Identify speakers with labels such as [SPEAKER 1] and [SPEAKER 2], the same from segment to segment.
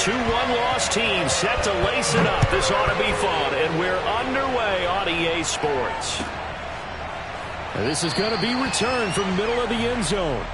[SPEAKER 1] Two one-loss teams set to lace it up. This ought to be fun, and we're underway on EA Sports.
[SPEAKER 2] And this is going to be returned from the middle of the end zone.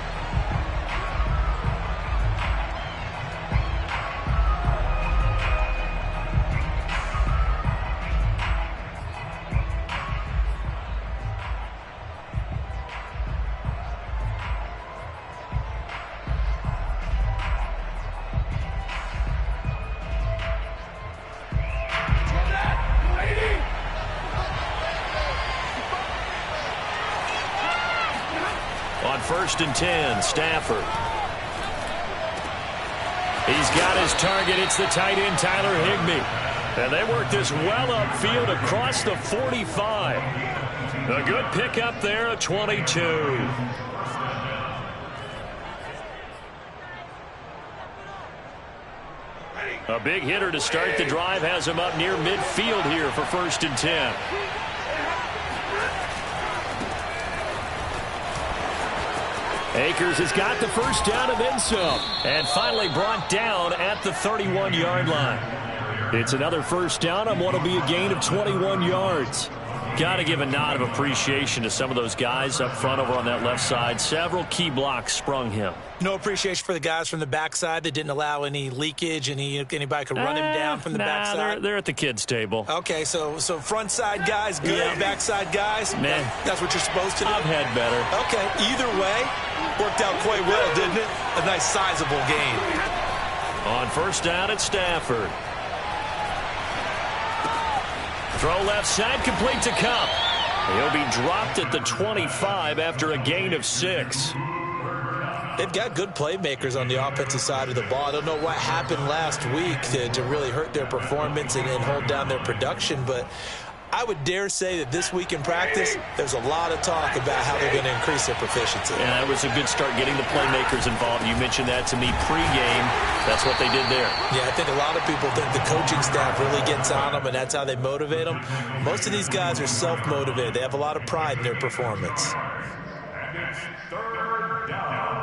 [SPEAKER 1] First and 10, Stafford. He's got his target. It's the tight end, Tyler Higbee. And they work this well upfield across the 45. A good pickup there at 22. A big hitter to start the drive has him up near midfield here for first and 10. Akers has got the first down and then some. And finally brought down at the 31-yard line. It's another first down on what will be a gain of 21 yards. Got to give a nod of appreciation to some of those guys up front over on that left side. Several key blocks sprung him.
[SPEAKER 3] No appreciation for the guys from the backside that didn't allow any leakage, and anybody could run him down from the backside.
[SPEAKER 1] They're at the kids' table.
[SPEAKER 3] Okay, so front side guys good, yeah. Backside guys,
[SPEAKER 1] nah.
[SPEAKER 3] That's what you're supposed to do?
[SPEAKER 1] I've had better.
[SPEAKER 3] Okay, either way, worked out quite well, didn't it? A nice sizable gain.
[SPEAKER 1] On first down at Stafford. Throw left side, complete to Kupp. He'll be dropped at the 25 after a gain of 6.
[SPEAKER 3] They've got good playmakers on the offensive side of the ball. I don't know what happened last week to really hurt their performance and hold down their production, but I would dare say that this week in practice, there's a lot of talk about how they're going to increase their proficiency.
[SPEAKER 1] And that was a good start getting the playmakers involved. You mentioned that to me pregame. That's what they did there.
[SPEAKER 3] Yeah, I think a lot of people think the coaching staff really gets on them, and that's how they motivate them. Most of these guys are self-motivated. They have a lot of pride in their performance.
[SPEAKER 4] And it's third down.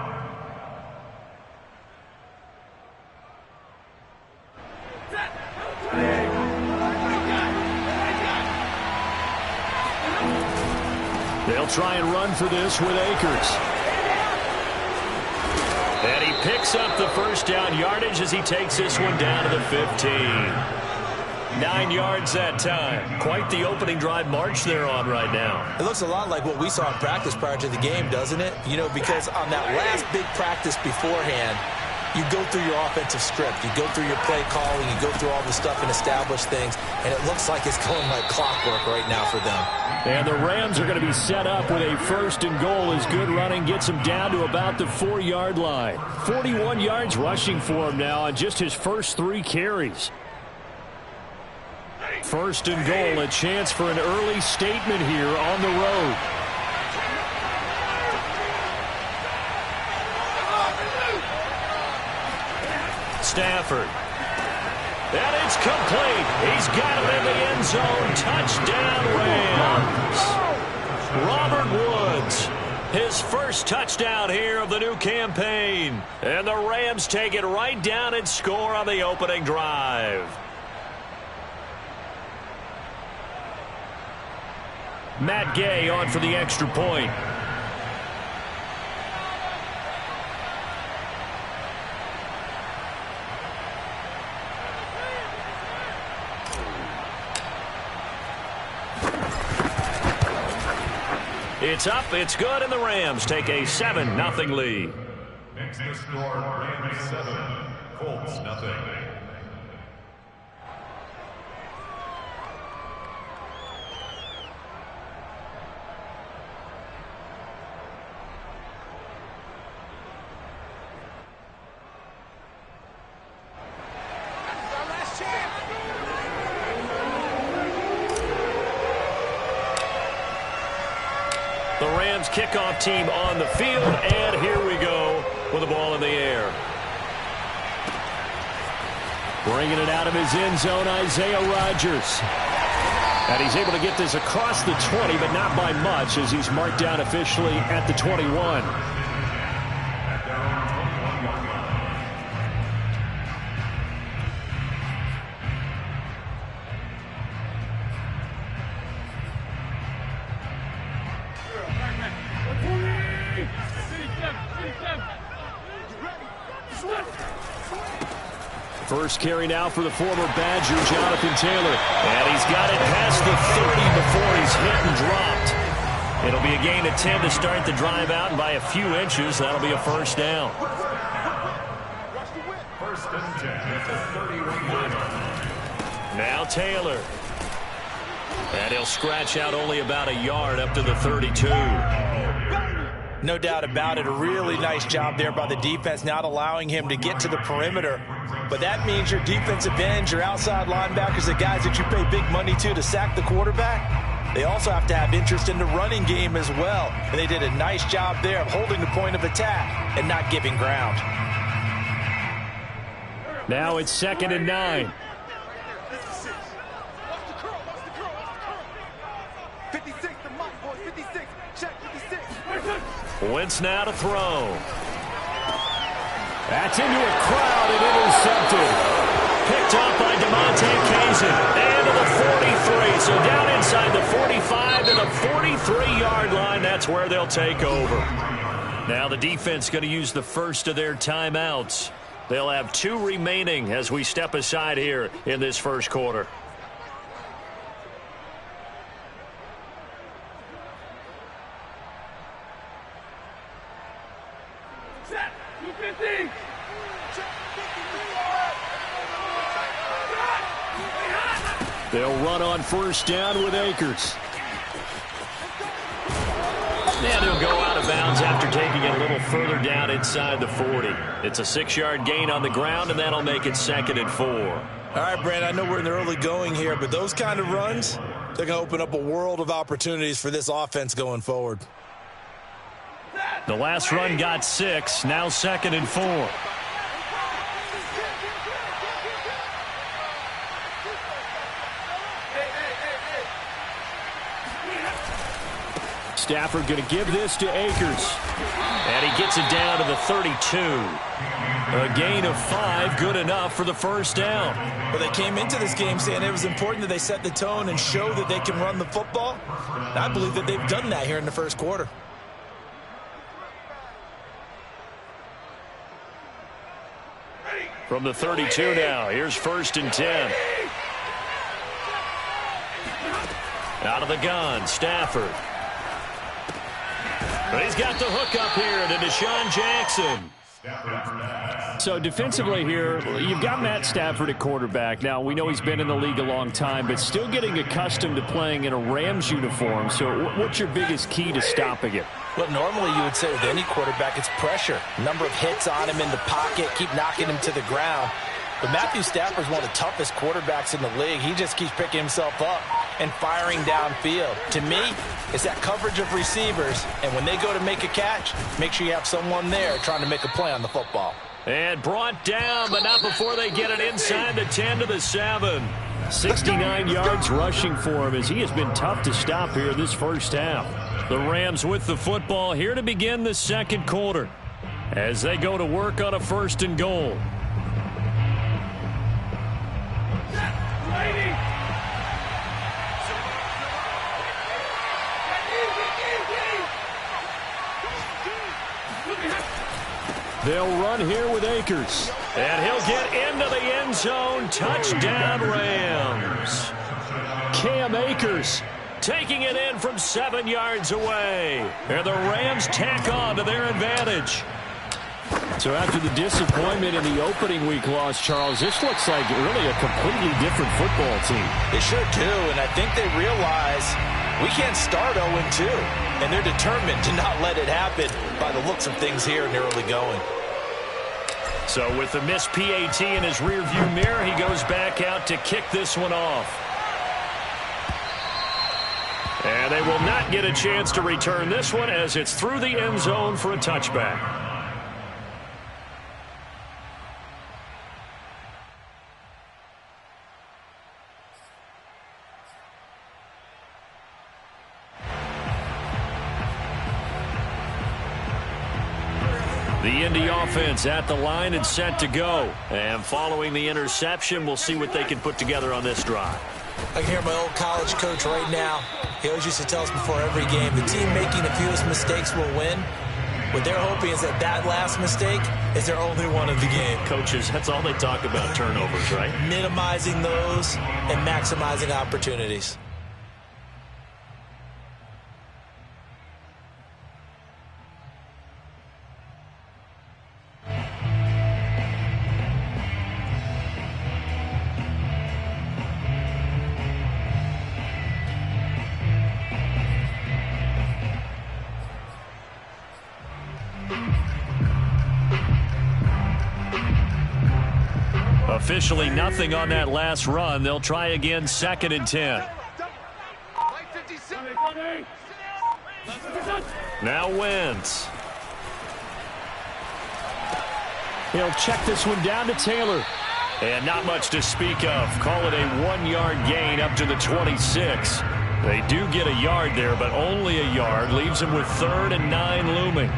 [SPEAKER 2] They'll try and run for this with Akers.
[SPEAKER 1] And he picks up the first down yardage as he takes this one down to the 15. 9 yards that time. Quite the opening drive march they're on right now.
[SPEAKER 3] It looks a lot like what we saw in practice prior to the game, doesn't it? You know, because on that last big practice beforehand, you go through your offensive script. You go through your play calling. You go through all the stuff and establish things. And it looks like it's going like clockwork right now for them.
[SPEAKER 2] And the Rams are going to be set up with a first and goal as good running gets him down to about the 4-yard line. 41 yards rushing for him now on just his first 3 carries. First and goal, a chance for an early statement here on the road. Stafford. And it's complete. He's got it in the end zone. Touchdown, Rams. Robert Woods, his first touchdown here of the new campaign. And the Rams take it right down and score on the opening drive. Matt Gay on for the extra point. It's up, it's good, and the Rams take a 7-0 lead.
[SPEAKER 4] Next the score, Rams 7, Colts 0.
[SPEAKER 1] The Rams kickoff team on the field, and here we go with the ball in the air.
[SPEAKER 2] Bringing it out of his end zone, Isaiah Rodgers. And he's able to get this across the 20, but not by much, as he's marked down officially at the 21.
[SPEAKER 1] First carry now for the former Badger, Jonathan Taylor. And he's got it past the 30 before he's hit and dropped. It'll be a gain of 10 to start the drive out, and by a few inches, that'll be a first down.
[SPEAKER 4] First and 10 at the 31.
[SPEAKER 1] Now Taylor. And he'll scratch out only about a yard up to the 32.
[SPEAKER 3] No doubt about it. A really nice job there by the defense, not allowing him to get to the perimeter. But that means your defensive ends, your outside linebackers, the guys that you pay big money to sack the quarterback, they also have to have interest in the running game as well. And they did a nice job there of holding the point of attack and not giving ground.
[SPEAKER 1] Now it's 2nd and 9.
[SPEAKER 5] 56, the mic, boys, 56. Check 56.
[SPEAKER 1] Wentz now to throw. That's into a crowd and intercepted. Picked up by DeMonte Kazin. And to the 43. So down inside the 45 to the 43-yard line. That's where they'll take over. Now the defense going to use the first of their timeouts. They'll have 2 remaining as we step aside here in this first quarter. They'll run on first down with Akers. And he'll go out of bounds after taking it a little further down inside the 40. It's a 6-yard gain on the ground, and that'll make it 2nd and 4.
[SPEAKER 3] All right, Brent, I know we're in the early going here, but those kind of runs, they're going to open up a world of opportunities for this offense going forward.
[SPEAKER 1] The last run got 6, now 2nd and 4. Stafford going to give this to Akers. And he gets it down to the 32. A gain of 5, good enough for the first down.
[SPEAKER 3] Well, they came into this game saying it was important that they set the tone and show that they can run the football. And I believe that they've done that here in the first quarter.
[SPEAKER 1] From the 32 now, here's 1st and 10. Out of the gun, Stafford. But he's got the hook up here to Deshaun Jackson. So defensively here, you've got Matt Stafford at quarterback. Now, we know he's been in the league a long time, but still getting accustomed to playing in a Rams uniform. So what's your biggest key to stopping it?
[SPEAKER 3] Well, normally you would say with any quarterback, it's pressure. Number of hits on him in the pocket, keep knocking him to the ground. But Matthew Stafford's one of the toughest quarterbacks in the league. He just keeps picking himself up and firing downfield. To me, it's that coverage of receivers, and when they go to make a catch, make sure you have someone there trying to make a play on the football.
[SPEAKER 1] And brought down, but not before they get it inside the 10 to the 7. 69 yards rushing for him as he has been tough to stop here this first half. The Rams with the football here to begin the second quarter as they go to work on a 1st and goal. They'll run here with Akers. And he'll get into the end zone. Touchdown, Rams. Cam Akers taking it in from 7 yards away. And the Rams tack on to their advantage. So after the disappointment in the opening week loss, Charles, this looks like really a completely different football team.
[SPEAKER 3] They sure do, and I think they realize we can't start 0-2, and they're determined to not let it happen by the looks of things here in the early going.
[SPEAKER 1] So with the missed PAT in his rearview mirror, he goes back out to kick this one off. And they will not get a chance to return this one as it's through the end zone for a touchback. The Indy offense at the line and set to go. And following the interception, we'll see what they can put together on this drive.
[SPEAKER 3] I can hear my old college coach right now. He always used to tell us before every game, the team making the fewest mistakes will win. What they're hoping is that that last mistake is their only one of the game.
[SPEAKER 2] Coaches, that's all they talk about, turnovers, right?
[SPEAKER 3] Minimizing those and maximizing opportunities.
[SPEAKER 1] Officially nothing on that last run. They'll try again, 2nd and 10. Now Wentz. He'll check this one down to Taylor. And not much to speak of. Call it a 1-yard gain up to the 26. They do get a yard there, but only a yard. Leaves him with 3rd and 9 looming.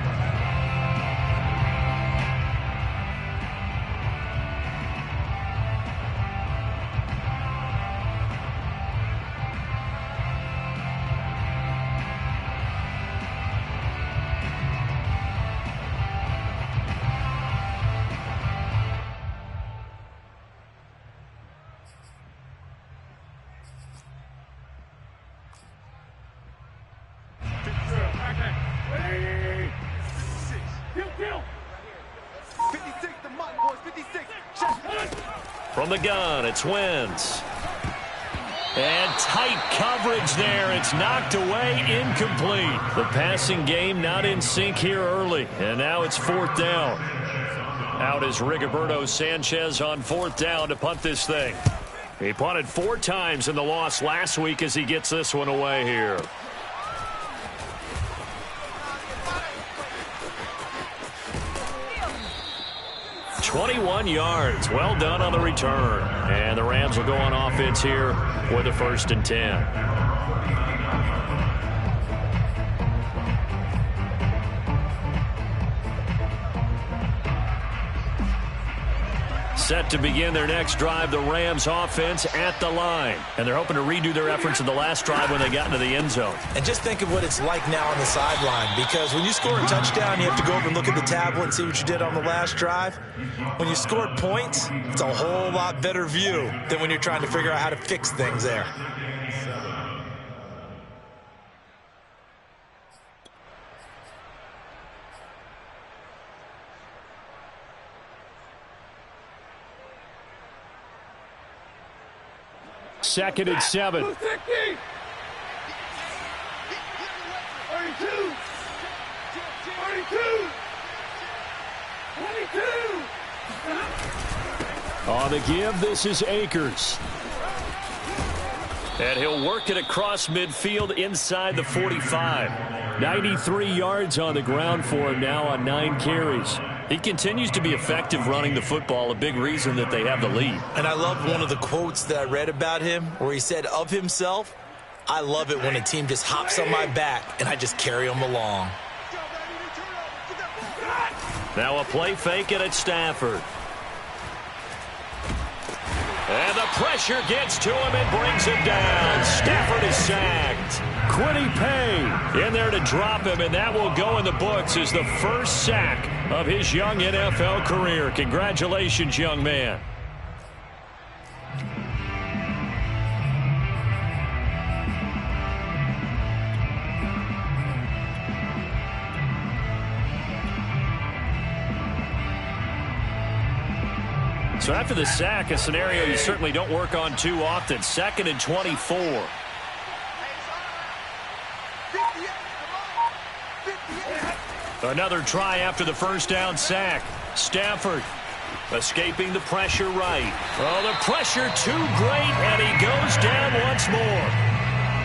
[SPEAKER 1] From the gun, it's Wentz. And tight coverage there. It's knocked away, incomplete. The passing game not in sync here early. And now it's 4th down. Out is Rigoberto Sanchez on 4th down to punt this thing. He punted 4 times in the loss last week as he gets this one away here. 21 yards. Well done on the return. And the Rams will go on offense here with a 1st and 10. Set to begin their next drive, the Rams offense at the line. And they're hoping to redo their efforts in the last drive when they got into the end zone.
[SPEAKER 3] And just think of what it's like now on the sideline, because when you score a touchdown, you have to go over and look at the tablet and see what you did on the last drive. When you scored points, it's a whole lot better view than when you're trying to figure out how to fix things there.
[SPEAKER 1] Second and 7.
[SPEAKER 5] 32. 22.
[SPEAKER 1] On the give, this is Akers. And he'll work it across midfield inside the 45. 93 yards on the ground for him now on 9 carries. He continues to be effective running the football, a big reason that they have the lead.
[SPEAKER 3] And I love one of the quotes that I read about him where he said of himself, "I love it when a team just hops on my back and I just carry them along."
[SPEAKER 1] Now a play fake it at Stafford. And the pressure gets to him and brings him down. Stafford is sacked. Kwity Paye in there to drop him, and that will go in the books as the first sack of his young NFL career. Congratulations, young man. So after the sack, a scenario you certainly don't work on too often. 2nd and 24. Another try after the first down sack. Stafford escaping the pressure right. Oh, the pressure too great, and he goes down once more.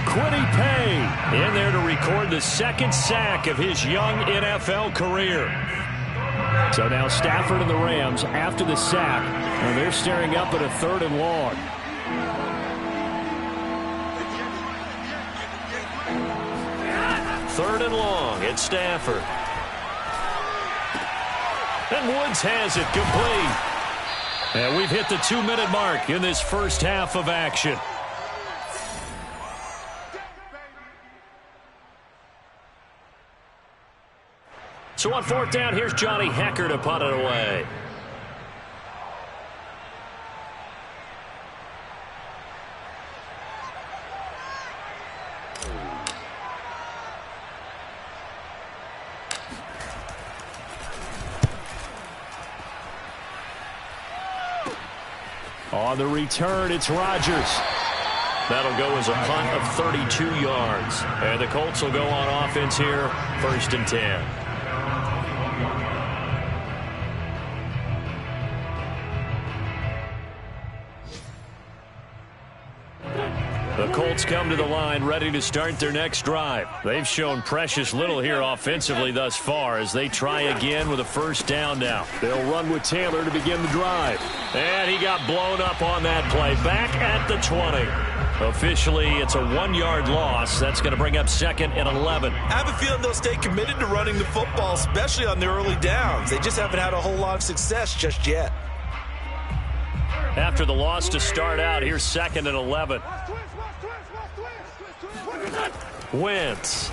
[SPEAKER 1] Kwity Paye in there to record the 2nd sack of his young NFL career. So now Stafford and the Rams after the sack, and they're staring up at a 3rd and long. Third and long at Stafford. And Woods has it complete. And we've hit the 2-minute mark in this first half of action. So on fourth down, here's Johnny Hekker to punt it away. On the return, it's Rodgers. That'll go as a punt of 32 yards. And the Colts will go on offense here, 1st and 10. The Colts come to the line ready to start their next drive. They've shown precious little here offensively thus far as they try again with a 1st down now. They'll run with Taylor to begin the drive. And he got blown up on that play. Back at the 20. Officially, it's a 1-yard loss. That's going to bring up 2nd and 11.
[SPEAKER 3] I have a feeling they'll stay committed to running the football, especially on the early downs. They just haven't had a whole lot of success just yet.
[SPEAKER 1] After the loss to start out, here's 2nd and 11. Wentz.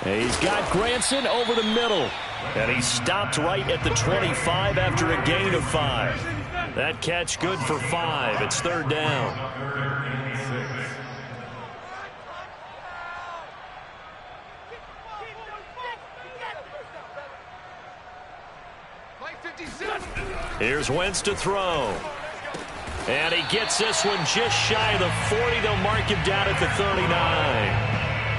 [SPEAKER 1] He's got Granson over the middle. And he stopped right at the 25 after a gain of 5. That catch good for 5. It's 3rd down. Here's Wentz to throw. And he gets this one just shy of the 40. They'll mark him down at the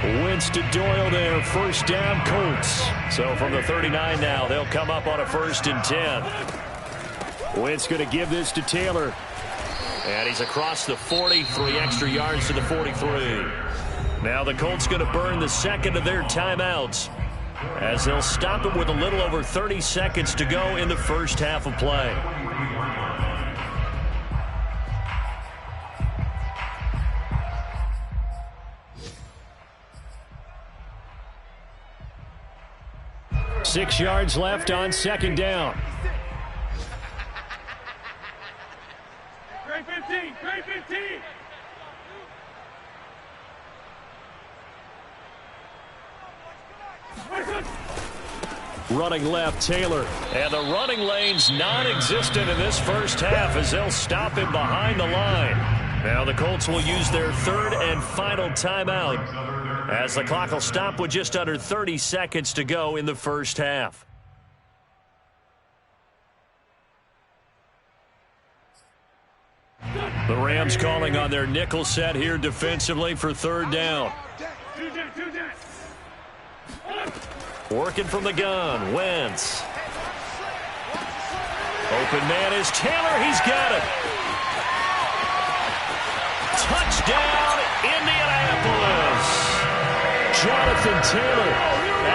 [SPEAKER 1] 39. Wentz to Doyle there. 1st down, Colts. So from the 39 now, they'll come up on a 1st and 10. Wentz going to give this to Taylor. And he's across the 40, 3 extra yards to the 43. Now the Colts going to burn the 2nd of their timeouts as they'll stop it with a little over 30 seconds to go in the 1st half of play. Six yards left on 2nd down.
[SPEAKER 5] Great 15, great 15.
[SPEAKER 1] Running left, Taylor. And the running lane's non-existent in this 1st half as they'll stop him behind the line. Now the Colts will use their 3rd and final timeout as the clock will stop with just under 30 seconds to go in the 1st half. The Rams calling on their nickel set here defensively for 3rd down. Working from the gun, Wentz. Open man is Taylor. He's got it. Touchdown, Indianapolis. Jonathan Taylor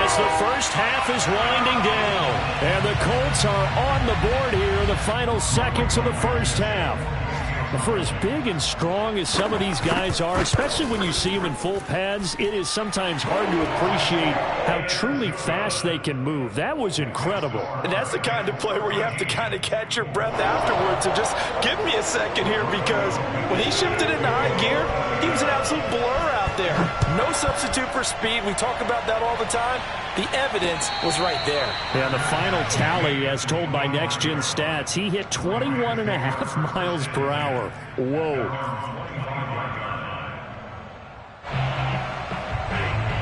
[SPEAKER 1] as the 1st half is winding down. And the Colts are on the board here in the final seconds of the 1st half. For as big and strong as some of these guys are, especially when you see them in full pads, it is sometimes hard to appreciate how truly fast they can move. That was incredible.
[SPEAKER 3] And that's the kind of play where you have to kind of catch your breath afterwards. So just give me a second here, because when he shifted into high gear, he was an absolute blur out there. No substitute for speed. We talk about that all the time. The evidence was right there.
[SPEAKER 1] Yeah, the final tally, as told by Next Gen Stats, he hit 21.5 miles per hour. Whoa.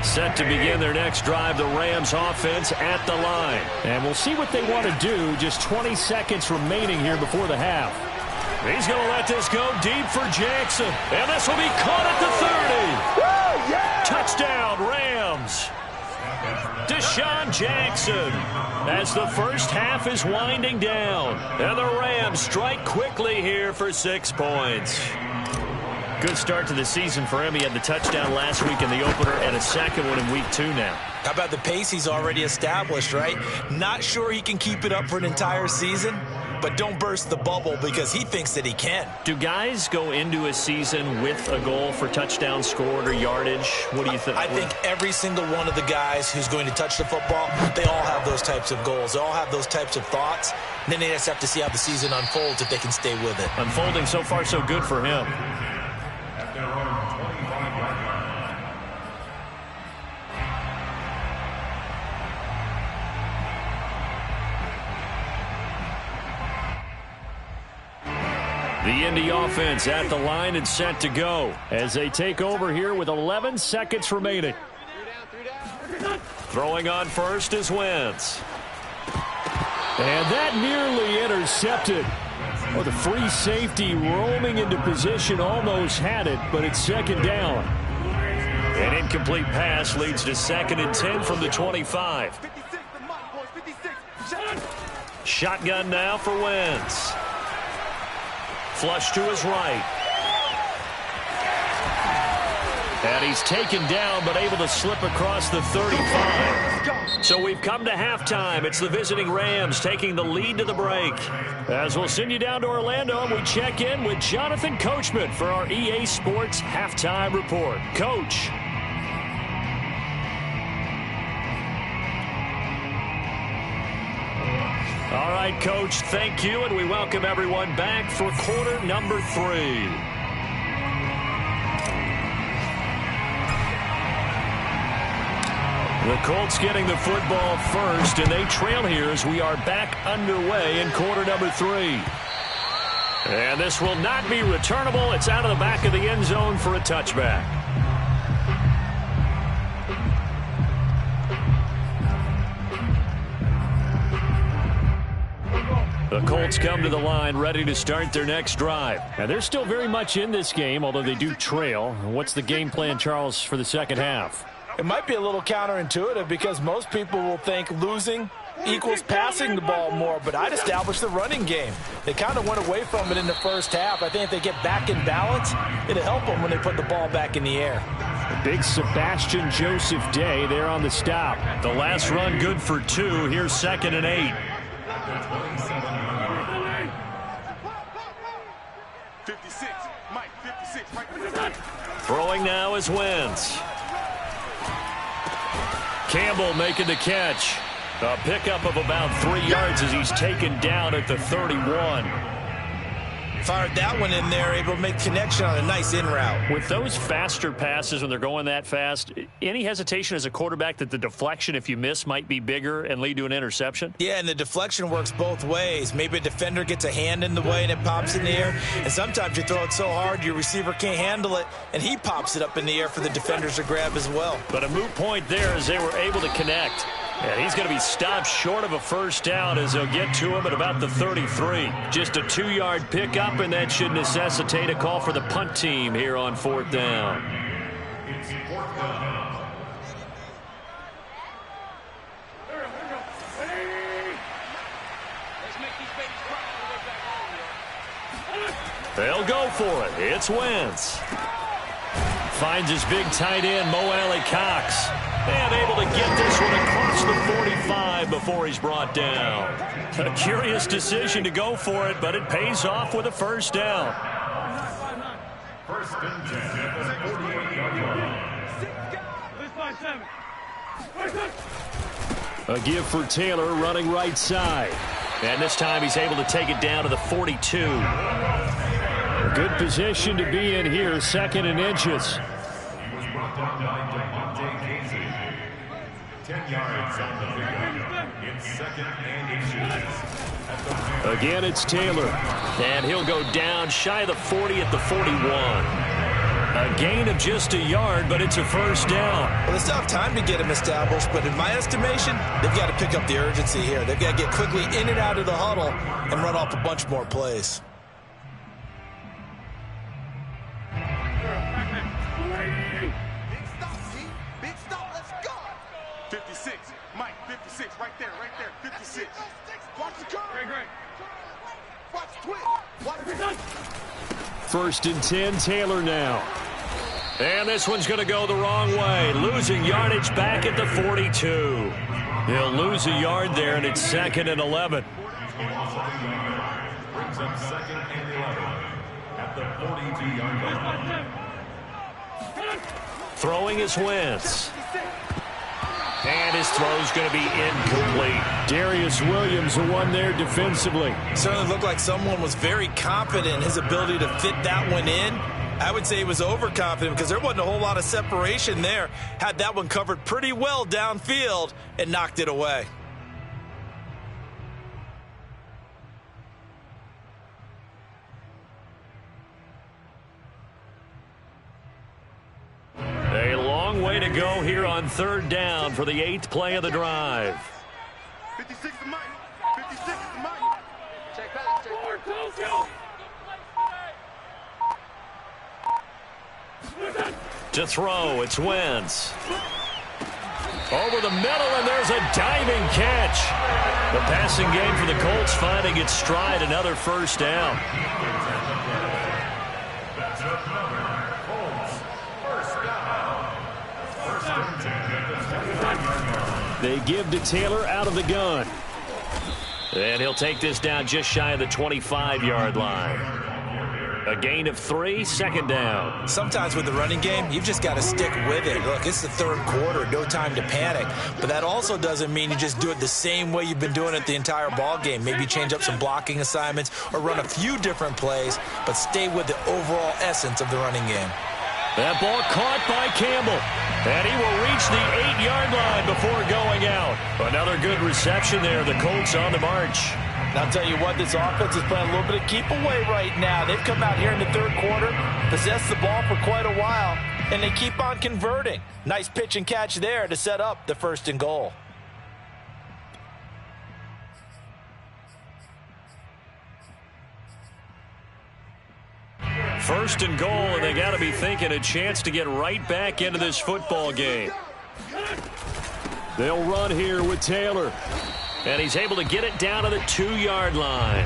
[SPEAKER 1] Set to begin their next drive, the Rams offense at the line. And we'll see what they want to do. Just 20 seconds remaining here before the half. He's going to let this go deep for Jackson. And this will be caught at the 30. Woo, yeah! Touchdown, Rams. Deshaun Jackson as the 1st half is winding down. And the Rams strike quickly here for 6 points. Good start to the season for him. He had the touchdown last week in the opener and a 2nd one in week 2 now.
[SPEAKER 3] How about the pace he's already established, right? Not sure he can keep it up for an entire season, but don't burst the bubble because he thinks that he can.
[SPEAKER 1] Do guys go into a season with a goal for touchdown scored or yardage? What do you think?
[SPEAKER 3] I think every single one of the guys who's going to touch the football, they all have those types of goals. They all have those types of thoughts. And then they just have to see how the season unfolds if they can stay with it.
[SPEAKER 1] Unfolding so far so good for him. The Indy offense at the line and set to go as they take over here with 11 seconds remaining.
[SPEAKER 2] Throwing on first is Wentz.
[SPEAKER 1] And that nearly intercepted. Well, the free safety roaming into position almost had it, but it's second down.
[SPEAKER 2] An incomplete pass leads to 2nd and 10 from the 25.
[SPEAKER 5] 56, the Mike boys, 56.
[SPEAKER 2] Shotgun now for Wentz. Flush to his right. And he's taken down, but able to slip across the 35. So we've come to halftime. It's the visiting Rams taking the lead to the break. As we'll send you down to Orlando, and we check in with Jonathan Coachman for our EA Sports Halftime Report. Coach. All right, Coach, thank you, and we welcome everyone back for quarter number 3. The Colts getting the football first, and they trail here as we are back underway in quarter number 3. And this will not be returnable. It's out of the back of the end zone for a touchback. The Colts come to the line ready to start their next drive.
[SPEAKER 1] And they're still very much in this game, although they do trail. What's the game plan, Charles, for the second half?
[SPEAKER 3] It might be a little counterintuitive because most people will think losing equals passing the ball more, but I'd establish the running game. They kind of went away from it in the first half. I think if they get back in balance, it'll help them when they put the ball back in the air.
[SPEAKER 1] A big Sebastian Joseph Day there on the stop.
[SPEAKER 2] The last run good for 2. Here's 2nd and 8.
[SPEAKER 5] 56, Mike, 56, right.
[SPEAKER 2] Throwing now is Wentz.
[SPEAKER 1] Campbell making the catch.
[SPEAKER 2] A pickup of about 3 yards as he's taken down at the 31.
[SPEAKER 3] Fired that one in there, able to make connection on a nice in route.
[SPEAKER 1] With those faster passes when they're going that fast, any hesitation as a quarterback that the deflection, if you miss, might be bigger and lead to an interception?
[SPEAKER 3] Yeah, and the deflection works both ways. Maybe a defender gets a hand in the way and it pops in the air. And sometimes you throw it so hard your receiver can't handle it, and he pops it up in the air for the defenders to grab as well.
[SPEAKER 2] But a moot point there as they were able to connect. And he's going to be stopped short of a first down as they'll get to him at about the 33. Just a 2-yard pickup, and that should necessitate a call for the punt team here on 4th down.
[SPEAKER 4] It's 4th down.
[SPEAKER 2] They'll go for it. It's Wentz. Finds his big tight end, Mo Alley-Cox. And able to get this one across the 45 before he's brought down. A curious decision to go for it, but it pays off with a first down.
[SPEAKER 4] 1st and 10 at the 48-yard line.
[SPEAKER 1] A give for Taylor running right side.
[SPEAKER 2] And this time he's able to take it down to the 42.
[SPEAKER 1] A good position to be in here, 2nd and inches.
[SPEAKER 4] He was brought down by DeMonte Casey. 10 yards on the pickup. It's 2nd and inches.
[SPEAKER 1] Again, it's Taylor.
[SPEAKER 2] And he'll go down shy of the 40 at the 41. A gain of just a yard, but it's a first down.
[SPEAKER 3] Well, they still have time to get him established, but in my estimation, they've got to pick up the urgency here. They've got to get quickly in and out of the huddle and run off a bunch more plays.
[SPEAKER 5] Big stop, G. Big stop, let's go. 56, Mike, 56, right there, 56. Watch the curve. Watch the twist. Watch the
[SPEAKER 1] 1st and 10, Taylor now.
[SPEAKER 2] And this one's going to go the wrong way. Losing yardage back at the 42. He'll lose a yard there, and it's 2nd and 11.
[SPEAKER 4] Brings up 2nd and 11 at the 42-yard line.
[SPEAKER 2] Throwing is Wentz. And his throw's going to be incomplete.
[SPEAKER 1] Darius Williams, the one there defensively.
[SPEAKER 3] Certainly looked like someone was very confident in his ability to fit that one in. I would say he was overconfident because there wasn't a whole lot of separation there. Had that one covered pretty well downfield and knocked it away.
[SPEAKER 1] go here on third down for the 8th play of the drive.
[SPEAKER 5] 56 to Mike. 56 to Mike. Check back.
[SPEAKER 1] To throw, it's Wentz. Over the middle, and there's a diving catch. The passing game for the Colts finding its stride, another first down. They give to Taylor out of the gun. And he'll take this down just shy of the 25-yard line. A gain of 3, second down.
[SPEAKER 3] Sometimes with the running game, you've just got to stick with it. Look, it's the third quarter, no time to panic. But that also doesn't mean you just do it the same way you've been doing it the entire ball game. Maybe change up some blocking assignments or run a few different plays, but stay with the overall essence of the running game.
[SPEAKER 1] That ball caught by Campbell. And he will reach the 8-yard line before going out. Another good reception there. The Colts on the march.
[SPEAKER 3] And I'll tell you what, this offense is playing a little bit of keep away right now. They've come out here in the third quarter, possessed the ball for quite a while, and they keep on converting. Nice pitch and catch there to set up the 1st and goal.
[SPEAKER 1] First and goal, and they got to be thinking a chance to get right back into this football game. They'll run here with Taylor. And he's able to get it down to the 2-yard line.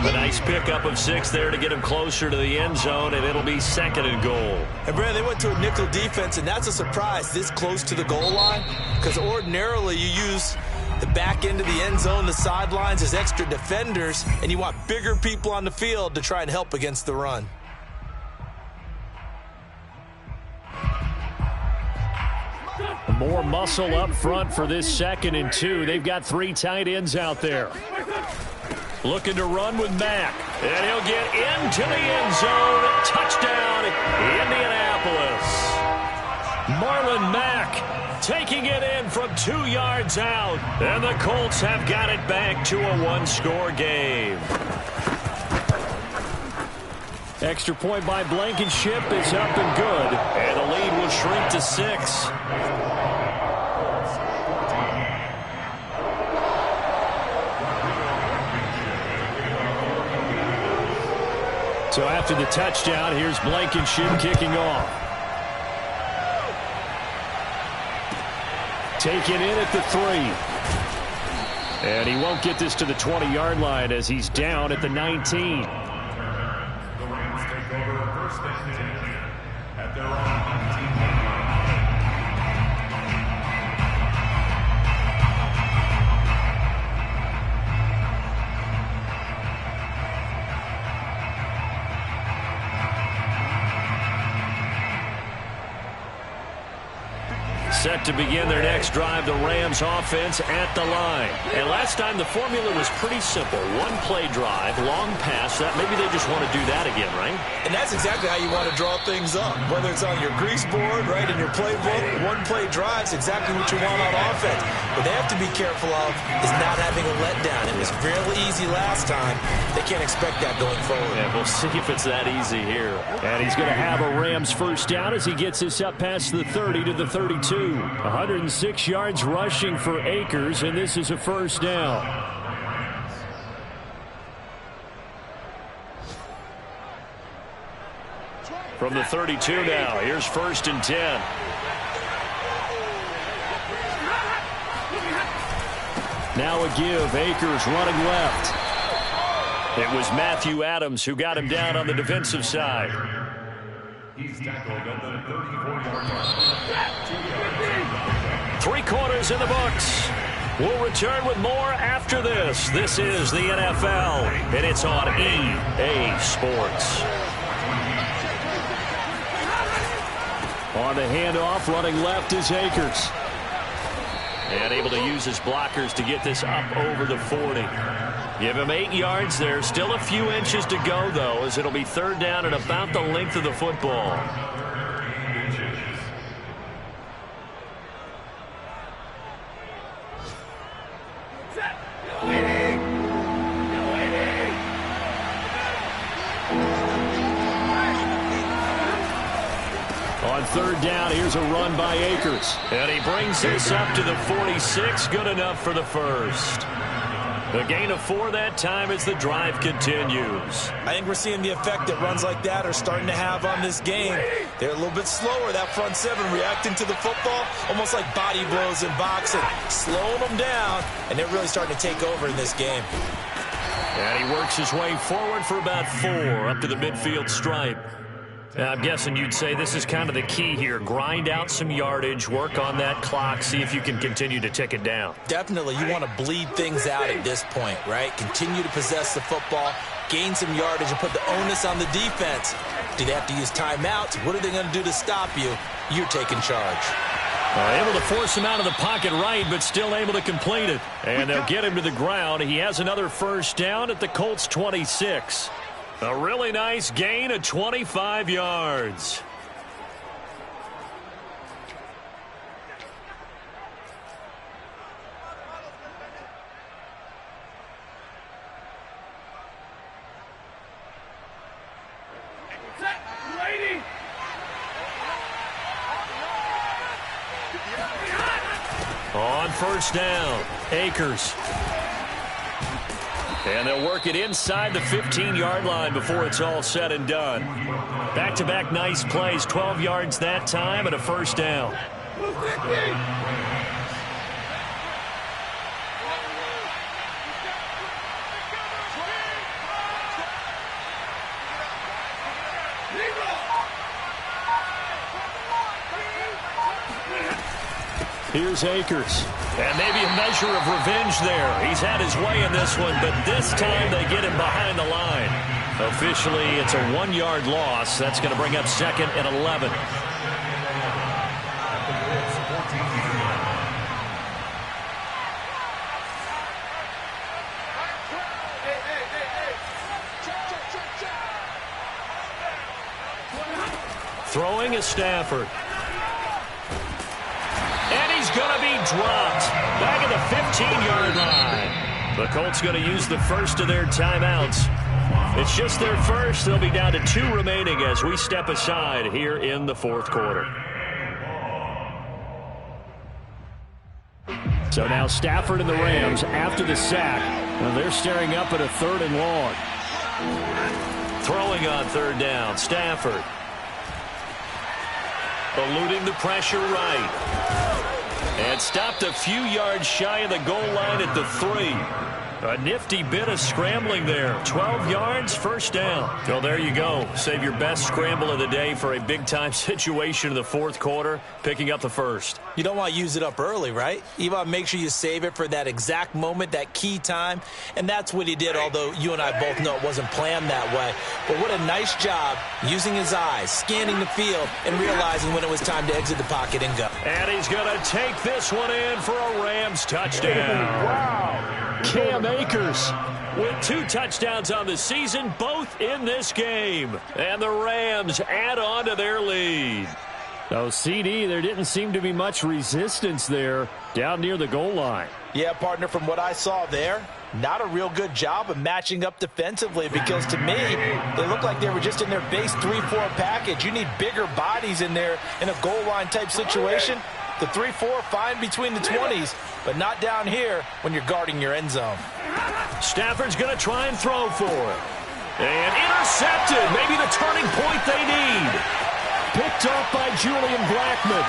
[SPEAKER 1] A nice pickup of 6 there to get him closer to the end zone, and it'll be 2nd and goal.
[SPEAKER 3] And, Brad, they went to a nickel defense, and that's a surprise this close to the goal line, because ordinarily you use the back end of the end zone, the sidelines as extra defenders, and you want bigger people on the field to try and help against the run.
[SPEAKER 1] More muscle up front for this 2nd and 2. They've got 3 tight ends out there. Looking to run with Mack. And he'll get into the end zone. Touchdown, Indianapolis. Marlon Mack taking it in from 2 yards out. And the Colts have got it back to a 1-score game. Extra point by Blankenship is up and good. And the lead will shrink to 6. So after the touchdown, here's Blankenship kicking off. Taken in at the 3. And he won't get this to the 20-yard line as he's down at the 19.
[SPEAKER 4] The Rams take over 1st and 10 at their own 19-yard line.
[SPEAKER 1] Set to begin their next drive, the Rams offense at the line. And last time the formula was pretty simple. 1-play drive, long pass. That maybe they just want to do that again, right?
[SPEAKER 3] And that's exactly how you want to draw things up. Whether it's on your grease board, right, in your playbook, 1-play drive is exactly what you want on offense. What they have to be careful of is not having a letdown. It was fairly easy last time. They can't expect that going forward.
[SPEAKER 1] Yeah, we'll see if it's that easy here. And he's going to have a Rams first down as he gets this up past the 30 to the 32. 106 yards rushing for Akers, and this is a first down. From the 32 now, here's 1st and 10. Now a give, Akers running left. It was Matthew Adams who got him down on the defensive side.
[SPEAKER 4] He's tackled at the 34-yard line.
[SPEAKER 1] 3 quarters in the books. We'll return with more after this. This is the NFL, and it's on EA Sports. On the handoff, running left is Akers. And able to use his blockers to get this up over the 40. Give him 8 yards there. Still a few inches to go, though, as it'll be 3rd down at about the length of the football. On third down, here's a run by Akers.
[SPEAKER 2] And he brings this up to the 46. Good enough for the first. A gain of 4 that time as the drive continues.
[SPEAKER 3] I think we're seeing the effect that runs like that are starting to have on this game. They're a little bit slower, that front seven, reacting to the football, almost like body blows in boxing, slowing them down, and they're really starting to take over in this game.
[SPEAKER 2] And he works his way forward for about 4 up to the midfield stripe. I'm guessing you'd say this is kind of the key here. Grind out some yardage, work on that clock, see if you can continue to tick it down.
[SPEAKER 3] Definitely, you want to bleed things out at this point, right? Continue to possess the football, gain some yardage, and put the onus on the defense. Do they have to use timeouts? What are they going to do to stop you? You're taking charge.
[SPEAKER 2] Able to force him out of the pocket right, but still able to complete it. And they'll get him to the ground. He has another first down at the Colts 26. A really nice gain of 25 yards. On first down, Akers. And they'll work it inside the 15-yard line before it's all said and done. Back-to-back nice plays, 12 yards that time and a first down. Here's Akers. And maybe a measure of revenge there. He's had his way in this one, but this time they get him behind the line. Officially, it's a 1-yard loss. That's going to bring up 2nd and 11. Throwing is Stafford. Going to be dropped back at the 15-yard line. The Colts going to use the first of their timeouts. It's just their first. They'll be down to 2 remaining as we step aside here in the 4th quarter.
[SPEAKER 1] So now Stafford and the Rams after the sack. Well, they're staring up at a 3rd and long.
[SPEAKER 2] Throwing on 3rd down, Stafford. Eluding the pressure right. And stopped a few yards shy of the goal line at the 3. A nifty bit of scrambling there. 12 yards, first down. So there you go. Save your best scramble of the day for a big-time situation in the 4th quarter, picking up the first.
[SPEAKER 3] You don't want to use it up early, right? You want to make sure you save it for that exact moment, that key time. And that's what he did, although you and I both know it wasn't planned that way. But what a nice job using his eyes, scanning the field, and realizing when it was time to exit the pocket and go.
[SPEAKER 2] And he's going to take this one in for a Rams touchdown.
[SPEAKER 1] Wow.
[SPEAKER 2] Cam Akers with 2 touchdowns on the season, both in this game. And the Rams add on to their lead.
[SPEAKER 1] So, CD, there didn't seem to be much resistance there down near the goal line.
[SPEAKER 3] Yeah, partner, from what I saw there, not a real good job of matching up defensively because, to me, they look like they were just in their base 3-4 package. You need bigger bodies in there in a goal line type situation. The 3-4 fine between the 20s, but not down here when you're guarding your end zone.
[SPEAKER 2] Stafford's going to try and throw for it. And intercepted. Maybe the turning point they need.
[SPEAKER 1] Picked up by Julian Blackmon.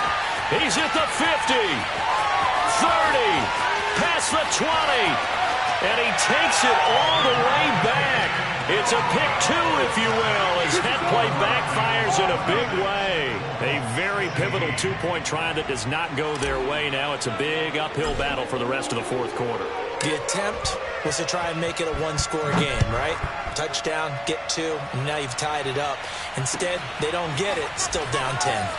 [SPEAKER 2] He's at the 50. 30. Past the 20. And he takes it all the way back. It's a pick 2, if you will, as that play backfires in a big way. A very pivotal 2-point try that does not go their way. Now it's a big uphill battle for the rest of the 4th quarter.
[SPEAKER 3] The attempt was to try and make it a 1-score game, right? Touchdown, get 2, and now you've tied it up. Instead, they don't get it, still down 10.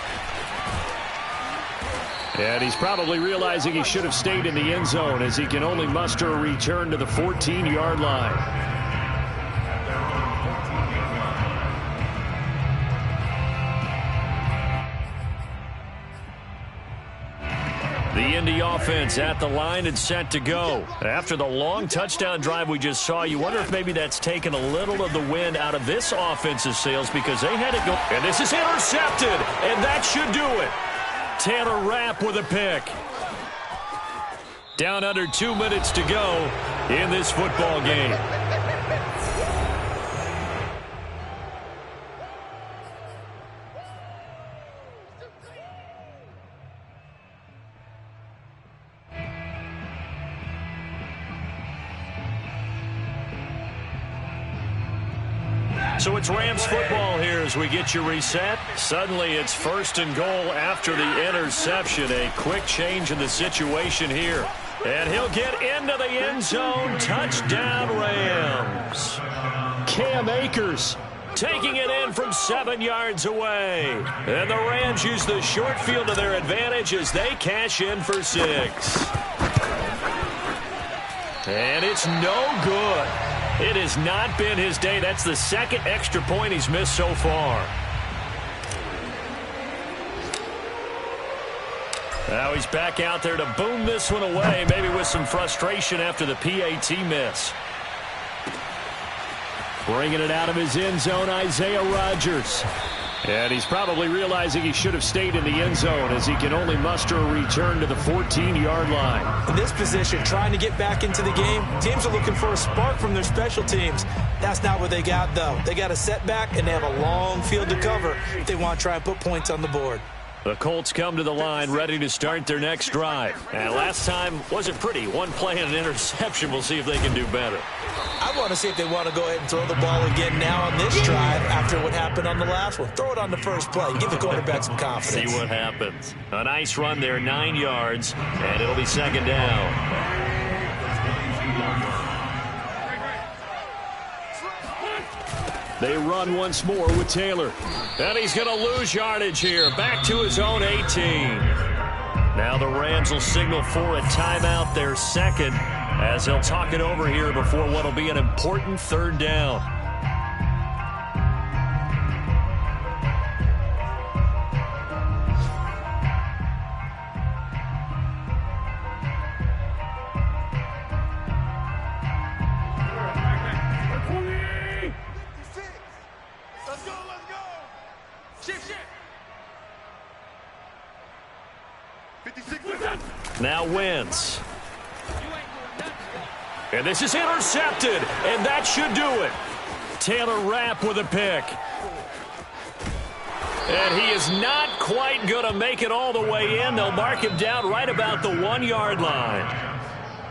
[SPEAKER 1] And he's probably realizing he should have stayed in the end zone as he can only muster a return to the 14-yard line. The Indy offense at the line and set to go. After the long touchdown drive we just saw, you wonder if maybe that's taken a little of the wind out of this offense's sails because they had to go. And this is intercepted, and that should do it. Taylor Rapp with a pick. Down under 2 minutes to go in this football game. So it's Rams football here as we get you reset. Suddenly it's 1st and goal after the interception. A quick change in the situation here. And he'll get into the end zone. Touchdown, Rams. Cam Akers taking it in from 7 yards away. And the Rams use the short field to their advantage as they cash in for 6. And it's no good. It has not been his day. That's the second extra point he's missed so far. Now he's back out there to boom this one away, maybe with some frustration after the PAT miss. Bringing it out of his end zone, Isaiah Rodgers. And he's probably realizing he should have stayed in the end zone as he can only muster a return to the 14-yard line.
[SPEAKER 3] In this position, trying to get back into the game, teams are looking for a spark from their special teams. That's not what they got, though. They got a setback, and they have a long field to cover if they want to try and put points on the board.
[SPEAKER 1] The Colts come to the line ready to start their next drive. And last time wasn't pretty. One play and an interception. We'll see if they can do better.
[SPEAKER 3] I want to see if they want to go ahead and throw the ball again now on this drive after what happened on the last one. Throw it on the first play. Give the quarterback some confidence.
[SPEAKER 1] See what happens. A nice run there, 9 yards, and it'll be 2nd down. They run once more with Taylor. And he's going to lose yardage here. Back to his own 18. Now the Rams will signal for a timeout, their second, as they'll talk it over here before what will be an important 3rd down. Now Wentz. And this is intercepted, and that should do it. Taylor Rapp with a pick. And he is not quite going to make it all the way in. They'll mark him down right about the 1-yard line.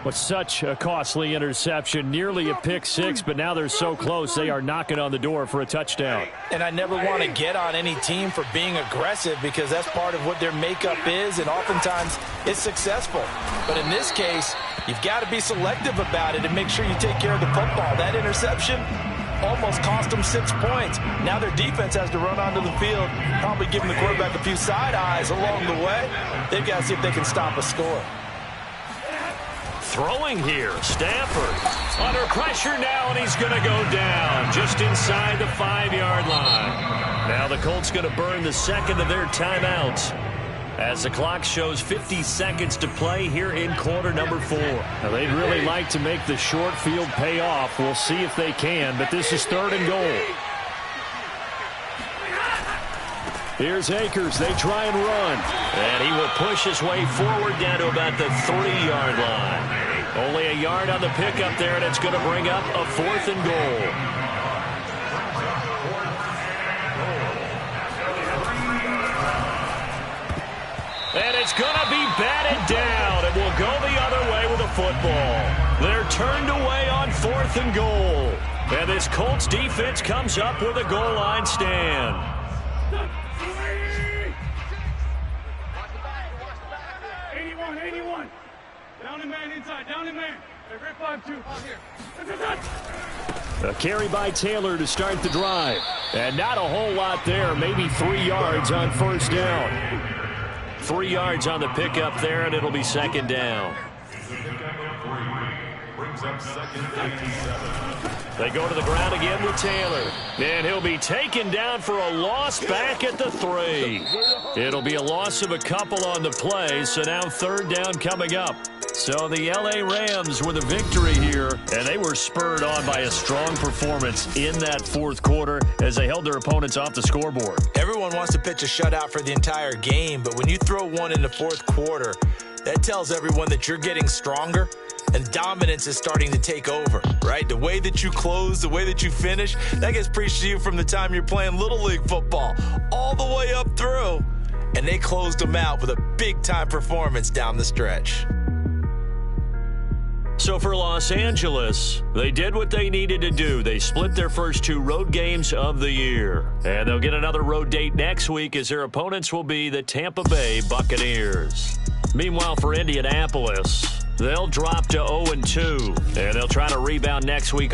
[SPEAKER 1] With such a costly interception, nearly a pick 6, but now they're so close they are knocking on the door for a touchdown.
[SPEAKER 3] And I never want to get on any team for being aggressive because that's part of what their makeup is, and oftentimes it's successful. But in this case, you've got to be selective about it and make sure you take care of the football. That interception almost cost them 6 points. Now their defense has to run onto the field, probably giving the quarterback a few side eyes along the way. They've got to see if they can stop a score.
[SPEAKER 1] Throwing here, Stafford under pressure now, and he's going to go down just inside the 5-yard line. Now the Colts going to burn the second of their timeouts as the clock shows 50 seconds to play here in quarter number 4. Now they'd really like to make the short field pay off. We'll see if they can, but this is 3rd and goal. Here's Akers. They try and run. And he will push his way forward down to about the 3-yard line. Only a yard on the pickup there, and it's going to bring up a 4th and goal. And it's going to be batted down. It will go the other way with a football. They're turned away on 4th and goal. And this Colts defense comes up with a goal line stand. A carry by Taylor to start the drive. And not a whole lot there. Maybe 3 yards on 1st down. 3 yards on the pickup there, and it'll be 2nd down.
[SPEAKER 4] brings up second and 7.
[SPEAKER 1] They go to the ground again with Taylor. And he'll be taken down for a loss back at the 3. It'll be a loss of a couple on the play, so now third down coming up. So the L.A. Rams with a victory here, and they were spurred on by a strong performance in that fourth quarter as they held their opponents off the scoreboard.
[SPEAKER 3] Everyone wants to pitch a shutout for the entire game, but when you throw one in the fourth quarter, that tells everyone that you're getting stronger and dominance is starting to take over, right? The way that you close, the way that you finish, that gets preached to you from the time you're playing Little League football all the way up through, and they closed them out with a big-time performance down the stretch.
[SPEAKER 1] So for Los Angeles, they did what they needed to do. They split their first 2 road games of the year. And they'll get another road date next week as their opponents will be the Tampa Bay Buccaneers. Meanwhile, for Indianapolis, they'll drop to 0-2, and they'll try to rebound next week.